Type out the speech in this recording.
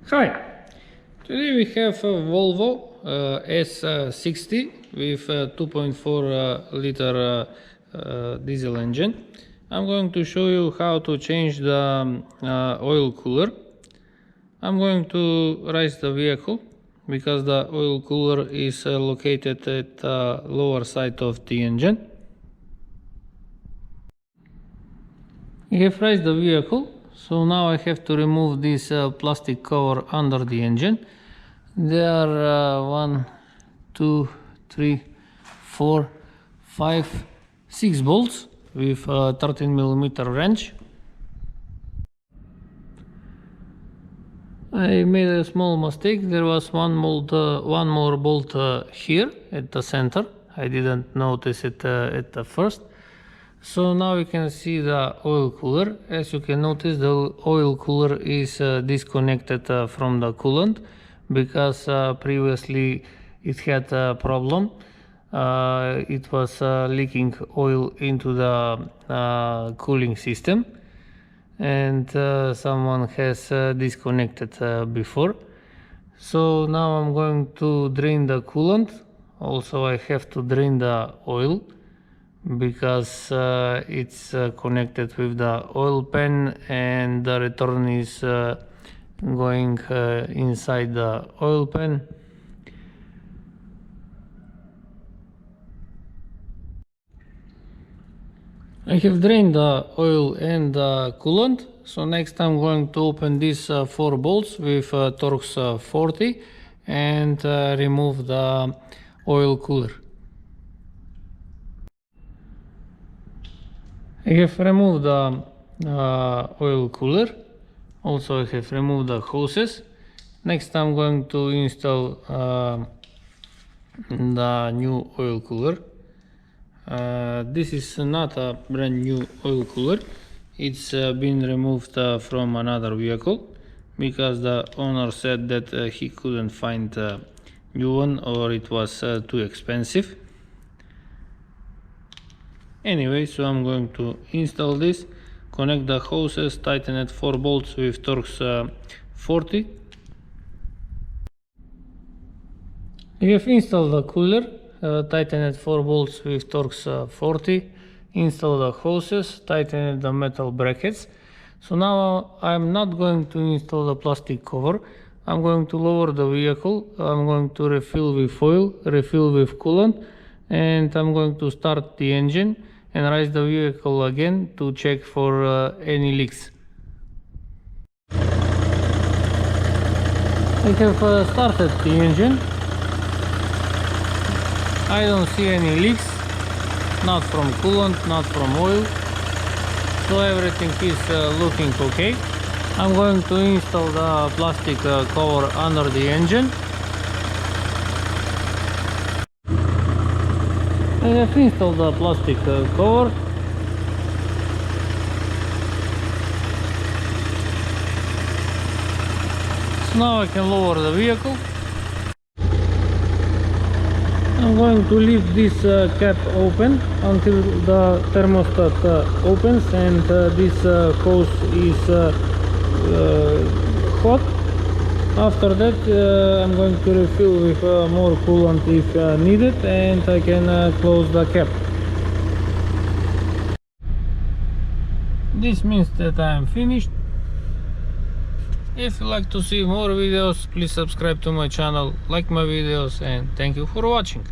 Hi! Today we have a Volvo S60 with a 2.4 liter diesel engine. I'm going to show you how to change the oil cooler. I'm going to raise the vehicle because the oil cooler is located at the lower side of the engine. I have raised the vehicle, so now I have to remove this plastic cover under the engine. There are 1, 2, 3, 4, 5, 6 bolts with a 13mm wrench. I made a small mistake. There was one more bolt here at the center. I didn't notice it at the first. So now you can see the oil cooler. As you can notice, the oil cooler is disconnected from the coolant because previously it had a problem. It was leaking oil into the cooling system, and someone has disconnected before. So now I'm going to drain the coolant. Also, I have to drain the oil because it's connected with the oil pan, and the return is going inside the oil pan. I have drained the oil and the coolant, so next I'm going to open these 4 bolts with Torx 40 and remove the oil cooler. I have removed the oil cooler. Also, I have removed the hoses. Next I'm going to install the new oil cooler. This is not a brand new oil cooler. It's been removed from another vehicle because the owner said that he couldn't find a new one, or it was too expensive. Anyway, so I'm going to install this, connect the hoses, tighten it 4 bolts with Torx 40. I have installed the cooler, tightened 4 bolts with Torx 40, install the hoses, tighten the metal brackets. So now I'm not going to install the plastic cover. I'm going to lower the vehicle. I'm going to refill with oil, refill with coolant, and I'm going to start the engine and raise the vehicle again to check for any leaks. I have started the engine. I don't see any leaks, not from coolant, not from oil, so everything is looking okay. I'm going to install the plastic cover under the engine. I have installed the plastic cover. So now I can lower the vehicle. I'm going to leave this cap open until the thermostat opens and this hose is hot. After that I'm going to refill with more coolant if needed, and I can close the cap. This means that I am finished. If you like to see more videos, please subscribe to my channel, like my videos, and thank you for watching.